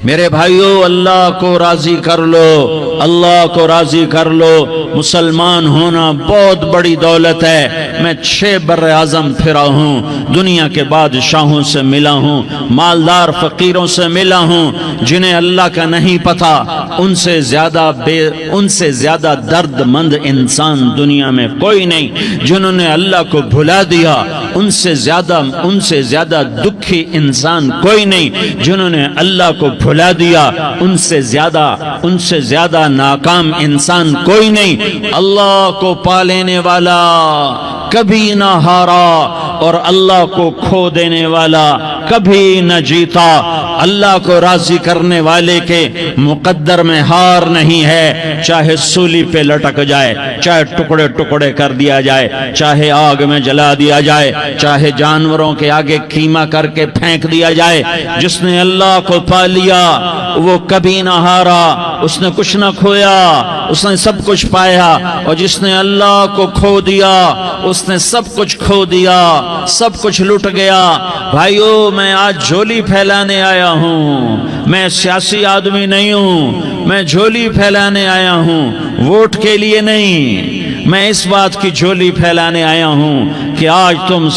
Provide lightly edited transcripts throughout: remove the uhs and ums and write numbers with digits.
میرے بھائیو، اللہ کو راضی کر لو، اللہ کو راضی کر لو۔ مسلمان ہونا بہت بڑی دولت ہے۔ میں 6 بر اعظم پھرا ہوں، دنیا کے بادشاہوں سے ملا ہوں، مالدار فقیروں سے ملا ہوں، جنہیں اللہ کا نہیں پتا، ان سے زیادہ درد مند انسان دنیا میں کوئی نہیں۔ جنہوں نے اللہ کو بھلا دیا، ان سے زیادہ دکھی انسان کوئی نہیں۔ جنہوں نے اللہ کو بھلا دیا، ان سے زیادہ ناکام انسان کوئی نہیں۔ اللہ کو پا لینے والا کبھی نہ ہارا، اور اللہ کو کھو دینے والا کبھی نہ جیتا۔ اللہ کو راضی کرنے والے کے مقدر میں ہار نہیں ہے، چاہے سولی پہ لٹک جائے، چاہے ٹکڑے ٹکڑے کر دیا جائے، چاہے آگ میں جلا دیا جائے، چاہے جانوروں کے آگے قیمہ کر کے پھینک دیا جائے۔ جس نے اللہ کو پا لیا وہ کبھی نہ ہارا، اس نے کچھ نہ کھویا، اس نے سب کچھ پایا۔ اور جس نے اللہ کو کھو دیا، اس نے سب کچھ کھو دیا، سب کچھ لٹ گیا۔ بھائیو، میں آج جھولی پھیلانے آیا ہوں، میں سیاسی آدمی نہیں ہوں، میں جھولی پھیلانے آیا ہوں، ووٹ کے لیے نہیں۔ میں اس بات کی جھولی پھیلانے آیا ہوں کہ آج تم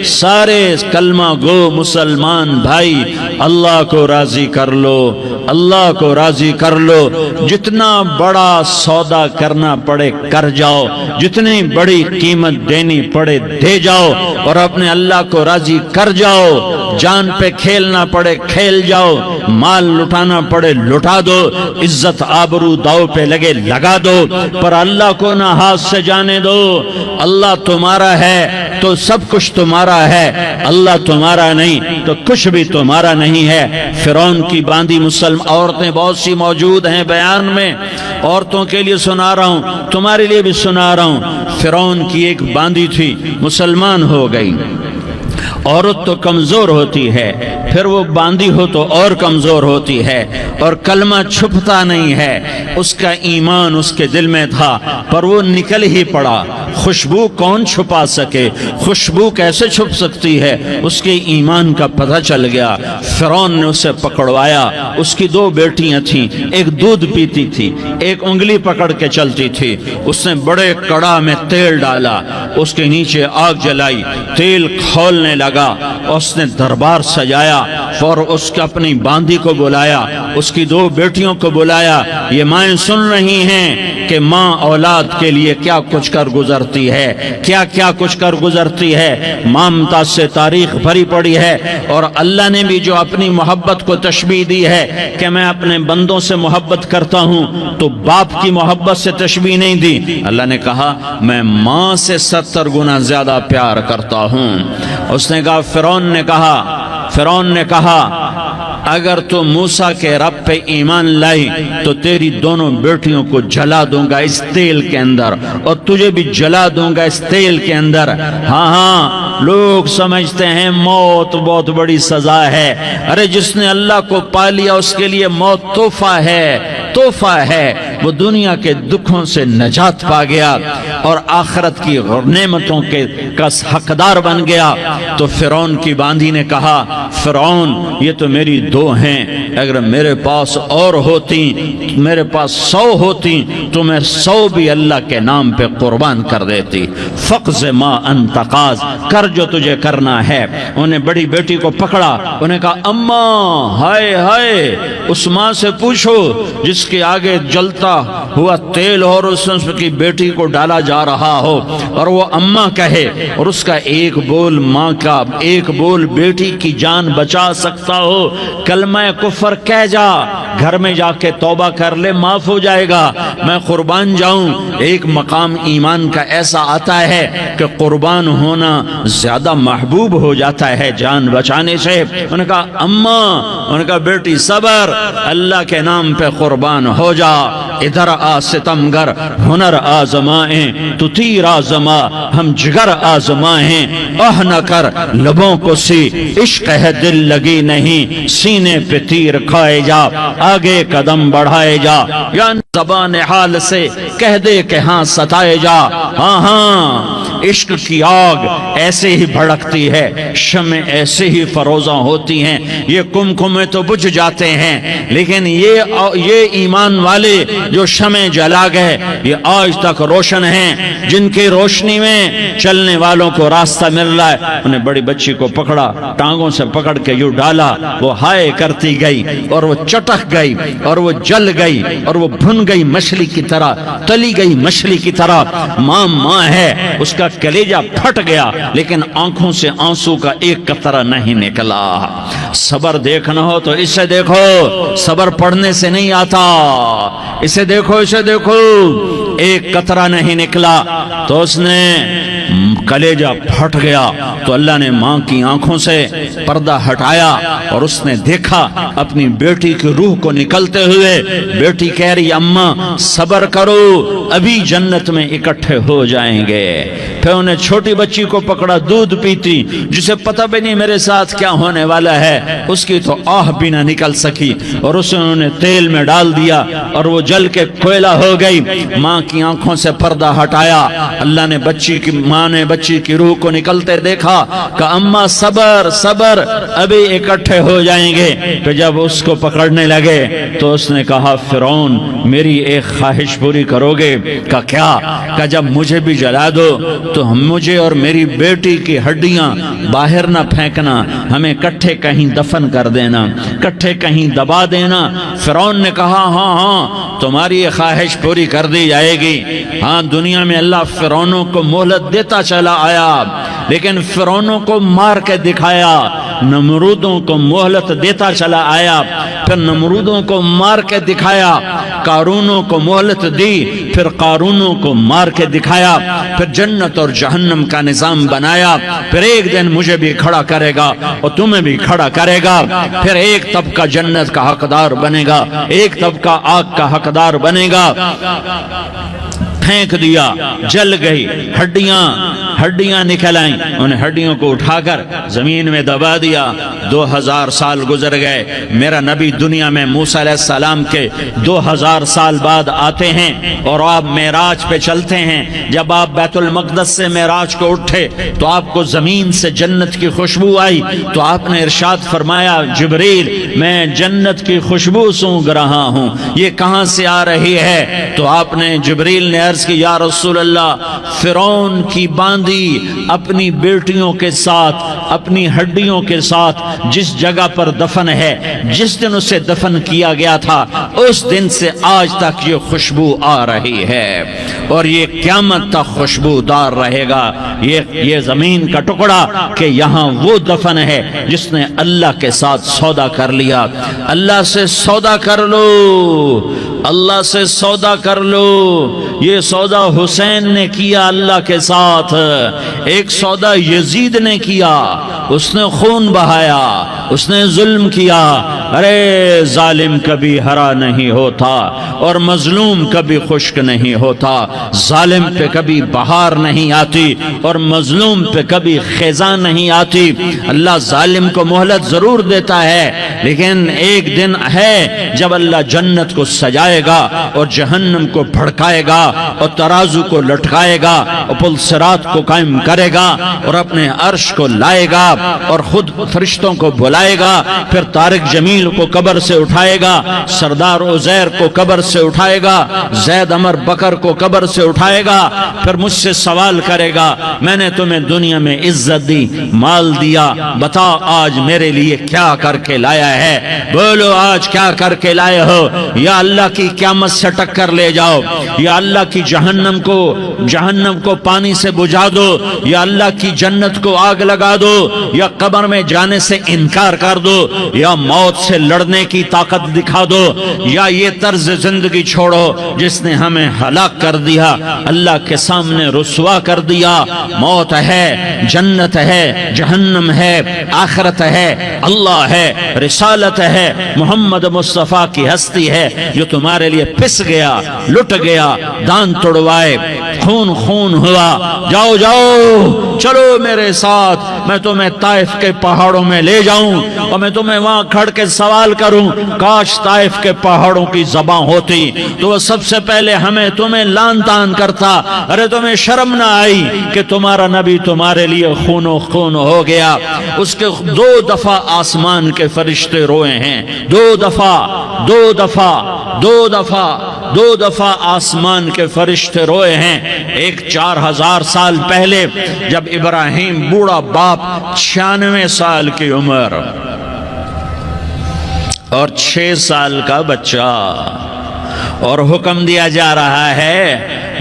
سارے کلمہ گو مسلمان بھائی اللہ کو راضی کر لو، اللہ کو راضی کر لو۔ جتنا بڑا سودا کرنا پڑے کر جاؤ، جتنی بڑی قیمت دینی پڑے دے جاؤ، اور اپنے اللہ کو راضی کر جاؤ۔ جان پہ کھیلنا پڑے کھیل جاؤ، مال لٹانا پڑے لٹا دو، عزت آبرو داؤ پہ لگے لگا دو، پر اللہ کو نہ ہاتھ سے جانے دو۔ اللہ تمہارا ہے تو سب کچھ تمہارا ہے، اللہ تمہارا نہیں تو کچھ بھی تمہارا نہیں ہے۔ فرعون کی باندھی مسلم عورتیں بہت سی موجود ہیں بیان میں، عورتوں کے لیے سنا رہا ہوں، تمہارے لیے بھی سنا رہا ہوں۔ فرعون کی ایک باندھی تھی، مسلمان ہو گئی۔ عورت تو کمزور ہوتی ہے، پھر وہ باندھی ہو تو اور کمزور ہوتی ہے، اور کلمہ چھپتا نہیں ہے۔ اس کا ایمان اس کے دل میں تھا، پر وہ نکل ہی پڑا۔ خوشبو کون چھپا سکے؟ خوشبو کیسے چھپ سکتی ہے؟ اس کے ایمان کا پتہ چل گیا۔ فرعون نے اسے پکڑوایا۔ اس کی 2 بیٹیاں تھیں، ایک دودھ پیتی تھی، ایک انگلی پکڑ کے چلتی تھی۔ اس نے بڑے کڑا میں تیل ڈالا، اس کے نیچے آگ جلائی، تیل کھولنے لگا، اس نے دربار سجایا، اور اس کے اپنی باندھی کو بلایا، اس کی 2 بیٹیوں کو بلایا۔ یہ مائیں سن رہی ہیں کہ ماں اولاد کے لیے کیا کچھ کر گزرتی ہے، کیا کچھ کر گزرتی ہے۔ مامتا سے تاریخ بھری پڑی ہے، اور اللہ نے بھی جو اپنی محبت کو تشبیہ دی ہے کہ میں اپنے بندوں سے محبت کرتا ہوں، تو باپ کی محبت سے تشبیہ نہیں دی۔ اللہ نے کہا میں ماں سے 70 گنا زیادہ پیار کرتا ہوں۔ اس نے کہا، فرعون نے کہا اگر تو موسیٰ کے رب پہ ایمان لائی تو تیری دونوں بیٹیوں کو جلا دوں گا اس تیل کے اندر، اور تجھے بھی جلا دوں گا اس تیل کے اندر۔ ہاں، لوگ سمجھتے ہیں موت بہت بڑی سزا ہے۔ ارے جس نے اللہ کو پا لیا اس کے لیے موت تحفہ ہے۔ وہ دنیا کے دکھوں سے نجات پا گیا اور آخرت کی نعمتوں کا حقدار بن گیا۔ تو فرعون کی باندھی نے کہا، فرعون یہ تو میری 2 ہیں، اگر میرے پاس اور ہوتی، میرے پاس 100 ہوتی تو میں 100 بھی اللہ کے نام پہ قربان کر دیتی۔ فقض ما انت قاض، کر جو تجھے کرنا ہے۔ انہیں بڑی بیٹی کو پکڑا، انہیں کہا اماں، ہائے اس ماں سے پوچھو جس کے آگے جلتا ہوا تیل اور اس کی بیٹی کو ڈالا جا رہا ہو، اور وہ اماں کہے، اور اس کا ایک بول ماں کا، ایک بول بیٹی کی جان بچا سکتا ہو۔ کلمہ کفر کہہ جا، گھر میں جا کے توبہ کر لے، معاف ہو جائے گا۔ میں قربان جاؤں۔ ایک مقام ایمان کا ایسا آتا ہے کہ قربان ہونا زیادہ محبوب ہو جاتا ہے جان بچانے سے۔ انہوں نے کہا اماں، انہوں نے کہا بیٹی صبر، اللہ کے نام پہ قربان ہو جا۔ ادھر آ ستمگر، ہنر آزمائیں تو تیر آزما، ہم جگر آزمائیں آہ نہ کر لبوں کو سی، عشق ہے دل لگی نہیں، سینے پہ تیر کھائے جا، آگے قدم بڑھائے جا۔ زبان حال سے کہہ دے کہ ہاں ستائے جا، ہاں ہاں عشق کی آگ ایسے ہی بھڑکتی ہے، شمع ایسے ہی فروزاں ہوتی ہیں، یہ کمکمے تو بجھ جاتے ہیں، لیکن یہ ایمان والے جو شمع جلا گئے یہ آج تک روشن ہیں، جن کی روشنی میں چلنے والوں کو راستہ مل رہا ہے۔ انہیں بڑی بچی کو پکڑا، ٹانگوں سے پکڑ کے یوں ڈالا، وہ ہائے کرتی گئی اور وہ چٹک گئی اور وہ جل گئی اور وہ بھن گئی مچھلی کی طرح، تلی گئی مچھلی کی طرح۔ ماں ہے، اس کا کلیجہ پھٹ گیا لیکن آنکھوں سے آنسو کا ایک قطرہ نہیں نکلا۔ صبر دیکھنا ہو تو اسے دیکھو، صبر پڑھنے سے نہیں آتا، اسے دیکھو، اسے دیکھو، ایک قطرہ نہیں نکلا تو اس نے کلیجہ پھٹ گیا۔ تو اللہ نے ماں کی آنکھوں سے پردہ ہٹایا اور اس نے دیکھا اپنی بیٹی کی روح کو نکلتے ہوئے۔ بیٹی کہہ رہی اماں صبر کرو، ابھی جنت میں اکٹھے ہو جائیں گے۔ پھر انہیں چھوٹی بچی کو پکڑا، دودھ پیتی، جسے پتہ بھی نہیں میرے ساتھ کیا ہونے والا ہے، اس کی تو آہ بھی نہ نکل سکی، اور اسے انہوں نے تیل میں ڈال دیا اور وہ جل کے کوئلہ ہو گئی۔ ماں کی آنکھوں سے پردہ ہٹایا، اللہ نے ماں نے بچی کی روح کو نکلتے دیکھا کہ اماں صبر صبر، ابھی اکٹھے ہو جائیں گے۔ پھر جب اس کو پکڑنے لگے تو اس نے کہا فرعون میری ایک خواہش پوری کرو گے؟ کہ کیا؟ کہ جب مجھے بھی جلا دو تو مجھے اور میری بیٹی کی ہڈیاں باہر نہ پھینکنا، ہمیں کٹھے کہیں دفن کر دینا، کٹھے کہیں دبا دینا۔ فرعون نے کہا ہاں ہاں تمہاری یہ خواہش پوری کر دی جائے گی۔ ہاں دنیا میں اللہ فرعونوں کو مہلت دیتا چلا آیا، لیکن فرعونوں کو مار کے دکھایا، نمرودوں کو مہلت دیتا چلا آیا، پھر نمرودوں کو مار کے دکھایا، قارونوں کو مہلت دی، پھر قارونوں کو مار کے دکھایا، پھر جنت اور جہنم کا نظام بنایا، پھر ایک دن مجھے بھی کھڑا کرے گا اور تمہیں بھی کھڑا کرے گا، پھر ایک طبقہ جنت کا حقدار بنے گا، ایک طبقہ آگ کا حقدار بنے گا۔ پھینک دیا، جل گئی، ہڈیاں نکل آئیں، انہیں ہڈیوں کو اٹھا کر زمین میں دبا دیا۔ 2000 سال گزر گئے، میرا نبی دنیا میں موسیٰ علیہ السلام کے 2000 سال بعد آتے ہیں اور آپ معراج پہ چلتے ہیں۔ جب آپ بیت المقدس سے معراج کو اٹھے تو آپ کو زمین سے جنت کی خوشبو آئی، تو آپ نے ارشاد فرمایا جبریل میں جنت کی خوشبو سونگ رہا ہوں، یہ کہاں سے آ رہی ہے؟ تو آپ نے جبریل نے عرض کی یا رسول اللہ فرعون کی باندھی اپنی بیٹیوں کے ساتھ، اپنی ہڈیوں کے ساتھ جس جگہ پر دفن ہے، جس دن اسے دفن کیا گیا تھا اس دن سے آج تک یہ خوشبو آ رہی ہے اور یہ قیامت تک خوشبو دار رہے گا۔ یہ زمین کا ٹکڑا کہ یہاں وہ دفن ہے جس نے اللہ کے ساتھ سودا کر لیا۔ اللہ سے سودا کر لو، اللہ سے سودا کر لو۔ یہ سودا حسین نے کیا اللہ کے ساتھ، ایک سودا یزید نے کیا، اس نے خون بہایا، اس نے ظلم کیا۔ ارے ظالم کبھی ہرا نہیں ہوتا اور مظلوم کبھی خشک نہیں ہوتا، ظالم پہ کبھی بہار نہیں آتی اور مظلوم پہ کبھی خزاں نہیں آتی۔ اللہ ظالم کو مہلت ضرور دیتا ہے، لیکن ایک دن ہے جب اللہ جنت کو سجائے گا اور جہنم کو بھڑکائے گا اور ترازو کو لٹکائے گا اور پل صراط کو قائم کرے گا اور اپنے عرش کو لائے گا اور خود فرشتوں کو بلائے گا، پھر طارق جمیل کو قبر سے اٹھائے گا، سردار عزیر کو قبر سے اٹھائے گا، زید عمر بکر کو قبر سے اٹھائے گا، پھر مجھ سے سوال کرے گا میں نے تمہیں دنیا میں عزت دی، مال دیا، بتا آج میرے لیے کیا کر کے لایا ہے؟ بولو آج کیا کر کے لائے ہو؟ یا اللہ کی قیامت سے ٹکر لے جاؤ، یا اللہ کی جہنم کو پانی سے بجھا دو، یا اللہ کی جنت کو آگ لگا دو، یا قبر میں جانے سے انکار کر دو، یا موت سے لڑنے کی طاقت دکھا دو، یا یہ طرز زندگی چھوڑو جس نے ہمیں ہلاک کر دیا، اللہ کے سامنے رسوا کر دیا۔ موت ہے، جنت ہے، جہنم ہے، آخرت ہے، اللہ ہے، رسالت ہے، محمد مصطفیٰ کی ہستی ہے جو تمہارے لیے پس گیا، لٹ گیا، دان توڑوائے، خون ہوا۔ جاؤ چلو میرے ساتھ، میں تمہیں طائف کے پہاڑوں میں لے جاؤں، اور میں تمہیں وہاں کھڑ کے سوال کروں کاش طائف کے پہاڑوں کی زبان ہوتی تو وہ سب سے پہلے ہمیں تمہیں لان تان کرتا، ارے تمہیں شرم نہ آئی کہ تمہارا نبی تمہارے لیے خون و خون ہو گیا۔ اس کے 2 دفعہ آسمان کے فرشتے روئے ہیں، 2 دفعہ آسمان کے فرشتے روئے ہیں۔ ایک 4000 سال پہلے جب ابراہیم بوڑھا باپ 96 سال کی عمر اور 6 سال کا بچہ، اور حکم دیا جا رہا ہے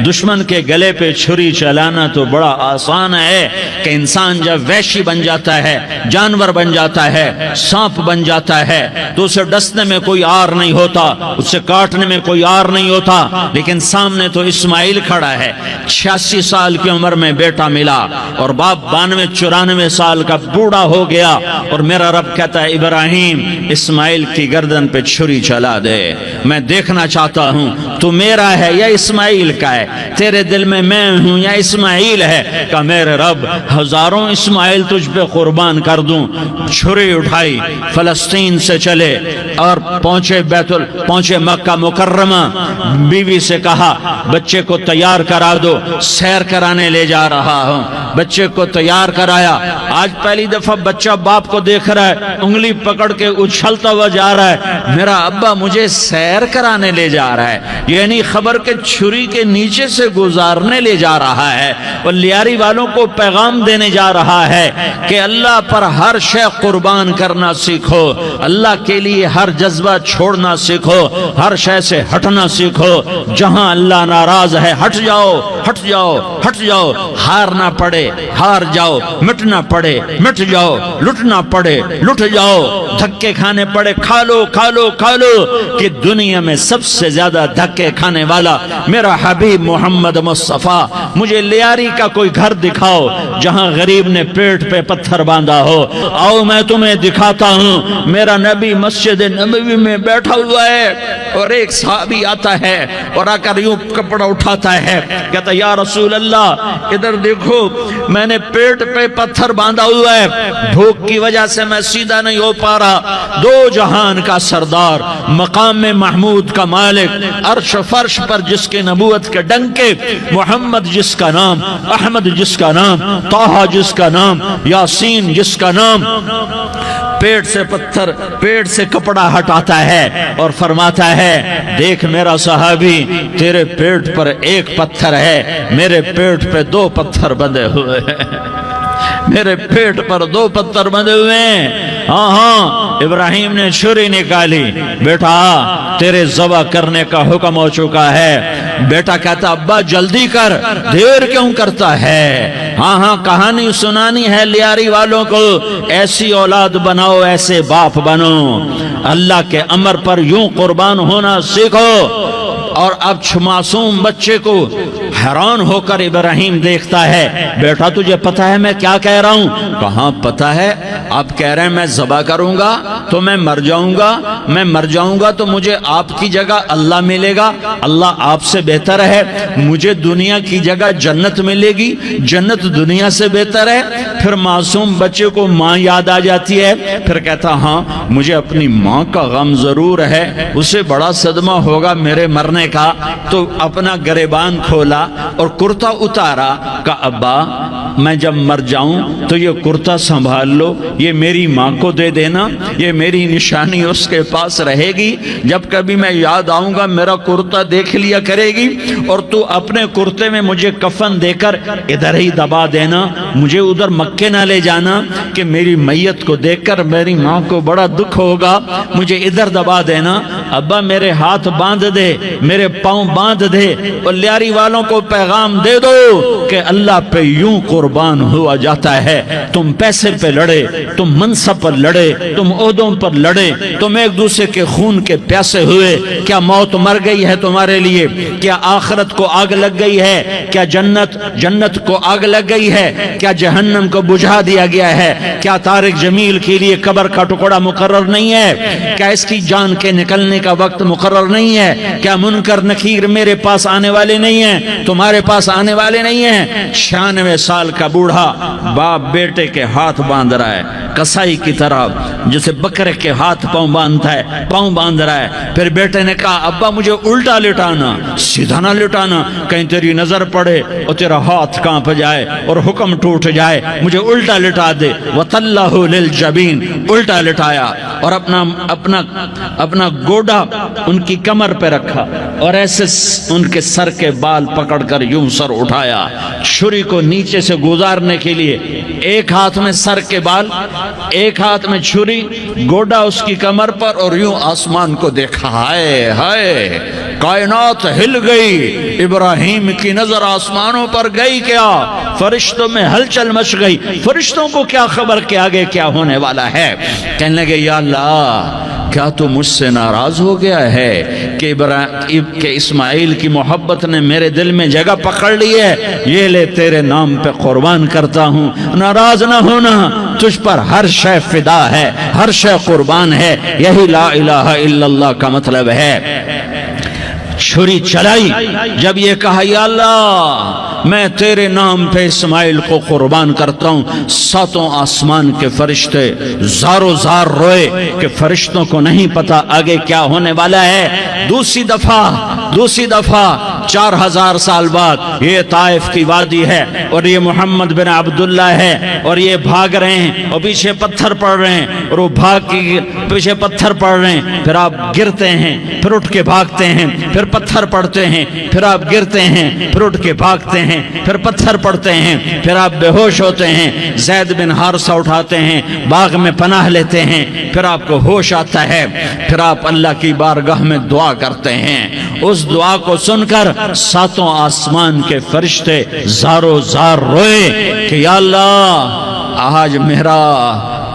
دشمن کے گلے پہ چھری چلانا تو بڑا آسان ہے کہ انسان جب وحشی بن جاتا ہے، جانور بن جاتا ہے، سانپ بن جاتا ہے تو اسے ڈسنے میں کوئی آر نہیں ہوتا، اسے کاٹنے میں کوئی آر نہیں ہوتا، لیکن سامنے تو اسماعیل کھڑا ہے، 86 سال کی عمر میں بیٹا ملا اور باپ 92-94 سال کا بوڑھا ہو گیا، اور میرا رب کہتا ہے ابراہیم اسماعیل کی گردن پہ چھری چلا دے، میں دیکھنا چاہتا ہوں تو میرا ہے یا اسماعیل کا ہے، تیرے دل میں ہوں یا اسماعیل ہے؟ کہ میرے رب ہزاروں اسماعیل تجھ پہ قربان کر دوں۔ چھری اٹھائی، فلسطین سے چلے اور پہنچے مکہ مکرمہ، بیوی سے کہا بچے کو تیار کرا دو، سیر کرانے لے جا رہا ہوں، بچے کو تیار کرایا۔ آج پہلی دفعہ بچہ باپ کو دیکھ رہا ہے، انگلی پکڑ کے اچھلتا ہوا جا رہا ہے، میرا ابا مجھے سیر کرانے لے جا رہا ہے، یعنی خبر کے چھری کے نیچے سے گزارنے لے جا رہا ہے، اور لیاری والوں کو پیغام دینے جا رہا ہے کہ اللہ پر ہر شے قربان کرنا سیکھو، اللہ کے لیے ہر جذبہ چھوڑنا سیکھو، ہر شے سے ہٹنا سیکھو، جہاں اللہ ناراض ہے ہٹ جاؤ، ہٹ جاؤ، ہٹ جاؤ، ہارنا پڑے ہار جاؤ، مٹنا پڑے مٹ جاؤ، لٹنا پڑے لٹ جاؤ، دھکے کھانے پڑے کھا لو کھا لو کھا لو، کہ دنیا میں سب سے زیادہ دھکے کھانے والا میرا حبیب محمد مصطفیٰ۔ مجھے لیاری کا کوئی گھر دکھاؤ جہاں غریب نے پیٹ پہ پتھر باندھا ہو، آؤ میں تمہیں دکھاتا ہوں۔ میرا نبی مسجد نبوی میں بیٹھا ہوا ہے اور ایک صحابی آتا ہے اور آ کر یوں کپڑا اٹھاتا ہے، کہتا یا رسول اللہ ادھر دیکھو، میں نے پیٹ پہ پتھر باندھا ہوا ہے، بھوک کی وجہ سے میں سیدھا نہیں ہو پا رہا۔ 2 جہان کا سردار، مقام محمود کا مالک، عرش فرش پر جس کے نبوت کے ڈنکے، محمد جس کا نام، احمد جس کا نام، طٰہٰ جس کا نام، یاسین جس کا نام، پیٹ سے پتھر، پیٹ سے کپڑا ہٹاتا ہے اور فرماتا ہے دیکھ میرا صحابی، تیرے پیٹ پر 1 پتھر ہے، میرے پیٹ پہ 2 پتھر بندھے ہوئے ہیں، میرے پیٹ پر 2 پتھر بندھے ہوئے ہیں۔ ہاں ابراہیم نے چھری نکالی، بیٹا تیرے ذبح کرنے کا حکم ہو چکا ہے۔ بیٹا کہتا ابا جلدی کر، دیر کیوں کرتا ہے؟ ہاں کہانی سنانی ہے لیاری والوں کو، ایسی اولاد بناؤ، ایسے باپ بنو، اللہ کے امر پر یوں قربان ہونا سیکھو۔ اور اب معصوم بچے کو حیران ہو کر ابراہیم دیکھتا ہے، بیٹا تجھے پتہ ہے میں کیا کہہ رہا ہوں؟ کہاں پتہ ہے، آپ کہہ رہے ہیں میں ذبح کروں گا تو میں مر جاؤں گا، میں مر جاؤں گا تو مجھے آپ کی جگہ اللہ ملے گا، اللہ آپ سے بہتر ہے، مجھے دنیا کی جگہ جنت ملے گی، جنت دنیا سے بہتر ہے۔ پھر معصوم بچے کو ماں یاد آ جاتی ہے، پھر کہتا ہاں مجھے اپنی ماں کا غم ضرور ہے، اسے بڑا صدمہ ہوگا میرے مرنے کا۔ تو اپنا گریبان کھولا اور کرتا اتارا، کہ ابا میں جب مر جاؤں تو یہ کرتا سنبھال لو، یہ میری ماں کو دے دینا، یہ میری نشانی اس کے پاس رہے گی، جب کبھی میں یاد آؤں گا میرا کرتا دیکھ لیا کرے گی، اور تو اپنے کرتے میں مجھے کفن دے کر ادھر ہی دبا دینا، مجھے ادھر مکے نہ لے جانا کہ میری میت کو دیکھ کر میری ماں کو بڑا دکھ ہوگا، مجھے ادھر دبا دینا۔ ابا میرے ہاتھ باندھ دے، میرے پاؤں باندھ دے، اور لیاری والوں کو پیغام دے دو کہ اللہ پہ یوں قربان ہوا جاتا ہے۔ تم پیسے پہ لڑے، تم منصب پر لڑے، تم عہدوں پر لڑے، تم ایک دوسرے کے خون کے پیاسے ہوئے، کیا موت مر گئی ہے تمہارے لیے؟ کیا آخرت کو آگ لگ گئی ہے؟ کیا جنت کو آگ لگ گئی ہے؟ کیا جہنم کو بجھا دیا گیا ہے؟ کیا طارق جمیل کے لیے قبر کا ٹکڑا مقرر نہیں ہے؟ کیا اس کی جان کے نکلنے کا وقت مقرر نہیں ہے؟ کیا منکر نکیر میرے پاس آنے والے نہیں ہیں، تمہارے پاس آنے والے نہیں ہیں؟ 96 سال سال کا بوڑھا باپ بیٹے کے ہاتھ باندھ رہا ہے کسائی کی طرح، جیسے بکرے کے ہاتھ پاؤں باندھتا ہے، پاؤں باندھ رہا ہے۔ پھر بیٹے نے کہا ابا مجھے الٹا لٹانا، سیدھا نہ لٹانا، کہیں تیری نظر پڑے اور تیرا ہاتھ کانپ جائے اور حکم ٹوٹ جائے، مجھے الٹا لٹا دے۔ وَطَلَّهُ لِلْجَبِينِ، الٹا لٹایا اور اپنا گوڈا ان کی کمر پہ رکھا اور ایسے ان کے سر کے بال پکڑ کر یوں سر اٹھایا، چھری کو نیچے سے گزارنے کے لیے، ایک ہاتھ میں سر کے بال، ایک ہاتھ میں چھری، گوڈا اس کی کمر پر، اور یوں آسمان کو دیکھا۔ ہائے ہائے، کائنات ہل گئی، ابراہیم کی نظر آسمانوں پر گئی، کیا فرشتوں میں ہلچل مچ گئی۔ فرشتوں کو کیا خبر کہ آگے کیا ہونے والا ہے؟ کہنے لگے یا اللہ کیا تو مجھ سے ناراض ہو گیا ہے کہ اسماعیل کی محبت نے میرے دل میں جگہ پکڑ لی ہے؟ یہ لے تیرے نام پہ قربان کرتا ہوں، ناراض نہ ہونا، تجھ پر ہر شے فدا ہے، ہر شے قربان ہے، یہی لا الہ الا اللہ کا مطلب ہے۔ چھری چلائی، جب یہ کہا یا اللہ میں تیرے نام پہ اسماعیل کو قربان کرتا ہوں، ساتوں آسمان کے فرشتے زارو زار روئے کہ فرشتوں کو نہیں پتا آگے کیا ہونے والا ہے۔ دوسری دفعہ 4000 سال بعد یہ طائف کی وادی ہے اور یہ محمد بن عبداللہ ہے اور یہ بھاگ رہے ہیں اور پیچھے پتھر پڑ رہے ہیں اور وہ بھاگ کے پیچھے پتھر پڑ رہے ہیں، پھر آپ گرتے ہیں، پھر اٹھ کے بھاگتے ہیں، پھر پتھر پڑتے ہیں، پھر آپ گرتے ہیں، پھر اٹھ کے بھاگتے ہیں، پھر پتھر پڑتے ہیں، پھر آپ بے ہوش ہوتے ہیں، زید بن حارثہ اٹھاتے ہیں، باغ میں پناہ لیتے ہیں، پھر آپ کو ہوش آتا ہے، پھر آپ اللہ کی بارگاہ میں دعا کرتے ہیں۔ اس دعا کو سن کر ساتوں آسمان کے فرشتے زارو زار روئے کہ یا اللہ آج میرا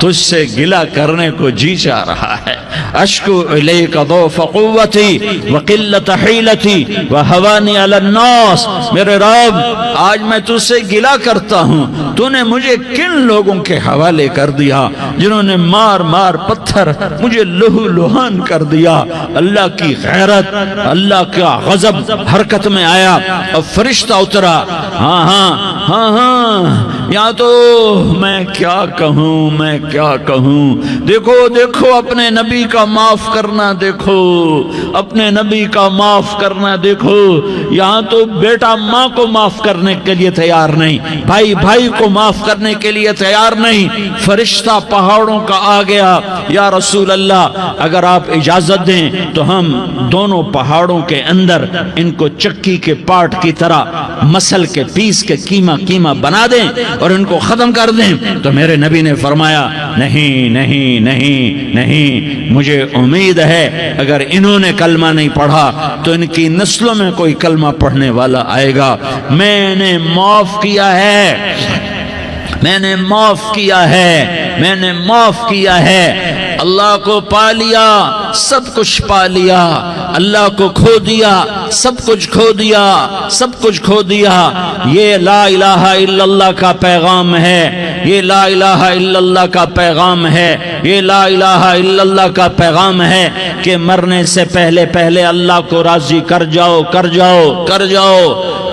تجھ سے گلہ کرنے کو جی چاہ رہا ہے۔ اشکو الیک ضعف قوتی وقلت حیلتی وہوانی علی الناس، میرے رب آج میں تجھ سے گلہ کرتا ہوں، تو نے مجھے کن لوگوں کے حوالے کر دیا جنہوں نے مار مار پتھر مجھے لہو لہان کر دیا۔ اللہ کی غیرت، اللہ کا غضب حرکت میں آیا اور فرشتہ اترا۔ ہاں یا تو میں کیا کہوں، دیکھو اپنے نبی کا معاف کرنا، دیکھو اپنے نبی کا معاف کرنا، دیکھو یہاں تو بیٹا ماں کو معاف کرنے کے لیے تیار نہیں، بھائی کو معاف کرنے کے لیے تیار نہیں۔ فرشتہ پہاڑوں کا آ گیا، یا رسول اللہ اگر آپ اجازت دیں تو ہم دونوں پہاڑوں کے اندر ان کو چکی کے پاٹ کی طرح مسل کے پیس کے کیما بنا دیں اور ان کو ختم کر دیں۔ تو میرے نبی نے فرمایا نہیں، مجھے امید ہے اگر انہوں نے کلمہ نہیں پڑھا تو ان کی نسلوں میں کوئی کلمہ پڑھنے والا آئے گا۔ میں نے معاف کیا ہے، اللہ کو پا لیا، سب کچھ پا لیا، اللہ کو کھو دیا، سب کچھ کھو دیا۔ یہ لا الہ الا اللہ کا پیغام ہے، یہ لا الہ الا اللہ کا پیغام ہے، یہ لا الہ الا اللہ کا پیغام ہے کہ مرنے سے پہلے اللہ کو راضی کر جاؤ۔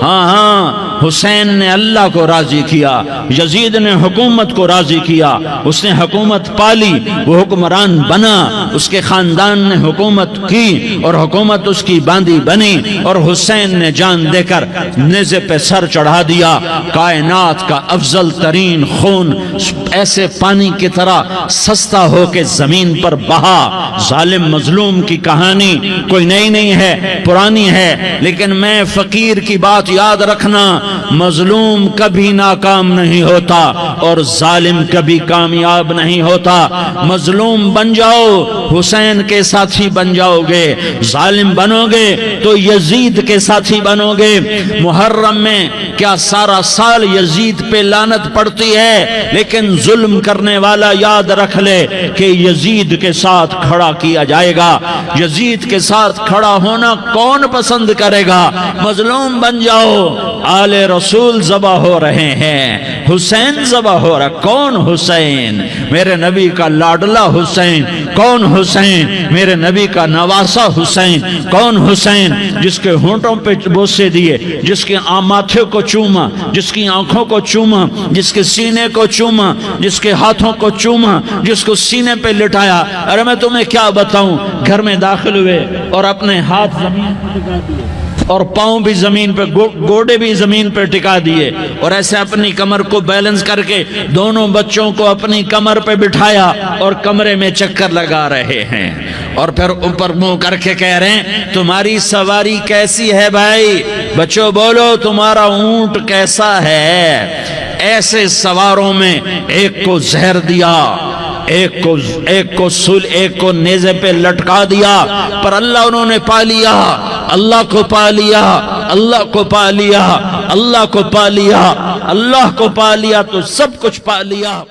ہاں حسین نے اللہ کو راضی کیا، یزید نے حکومت کو راضی کیا، اس نے حکومت پالی، وہ حکمران بنا، اس کے خاندان نے حکومت کی اور حکومت اس کی باندھی بنی، اور حسین نے جان دے کر نیزے پہ سر چڑھا دیا۔ کائنات کا افضل ترین خون ایسے پانی کی طرح سستا ہو کے زمین پر بہا۔ ظالم مظلوم کی کہانی کوئی نئی نہیں ہے، پرانی ہے، لیکن میں فقیر کی بات یاد رکھنا، مظلوم کبھی ناکام نہیں ہوتا اور ظالم کبھی کامیاب نہیں ہوتا۔ مظلوم بن جاؤ حسین کے ساتھی بن جاؤ گے، ظالم بنو گے تو یزید کے ساتھی بنو گے۔ محرم میں کیا سارا سال یزید پہ لعنت پڑتی ہے، لیکن ظلم کرنے والا یاد رکھ لے کہ یزید کے ساتھ کھڑا کیا جائے گا۔ یزید کے ساتھ کھڑا ہونا کون پسند کرے گا؟ مظلوم بن جاؤ۔ آل رسول ذبح ہو رہے ہیں، حسین ذبح ہو رہا، کون حسین؟ میرے نبی کا لاڈلا حسین، کون حسین؟ میرے نبی کا نواسا حسین۔ کون حسین؟ جس کے ہونٹوں پہ بوسے دیے، جس کے ماتھے کو چوما، جس کی آنکھوں کو چوما، جس کے سینے کو چوما، جس کے ہاتھوں کو چوما، جس کو سینے پہ لٹایا۔ ارے میں تمہیں کیا بتاؤں، گھر میں داخل ہوئے اور اپنے ہاتھ زمین پہ ٹکا دیے اور پاؤں بھی زمین پہ، گوڑے بھی زمین پہ ٹکا دیے، اور ایسے اپنی کمر کو بیلنس کر کے دونوں بچوں کو اپنی کمر پہ بٹھایا اور کمرے میں چکر لگا رہے ہیں، اور پھر اوپر منہ کر کے کہہ رہے ہیں تمہاری سواری کیسی ہے بھائی؟ بچوں بولو تمہارا اونٹ کیسا ہے؟ ایسے سواروں میں ایک کو زہر دیا، ایک کو نیزے پہ لٹکا دیا، پر اللہ انہوں نے پا لیا، اللہ کو پا لیا، اللہ کو پا لیا، اللہ کو پا لیا، اللہ کو پا لیا تو سب کچھ پا لیا۔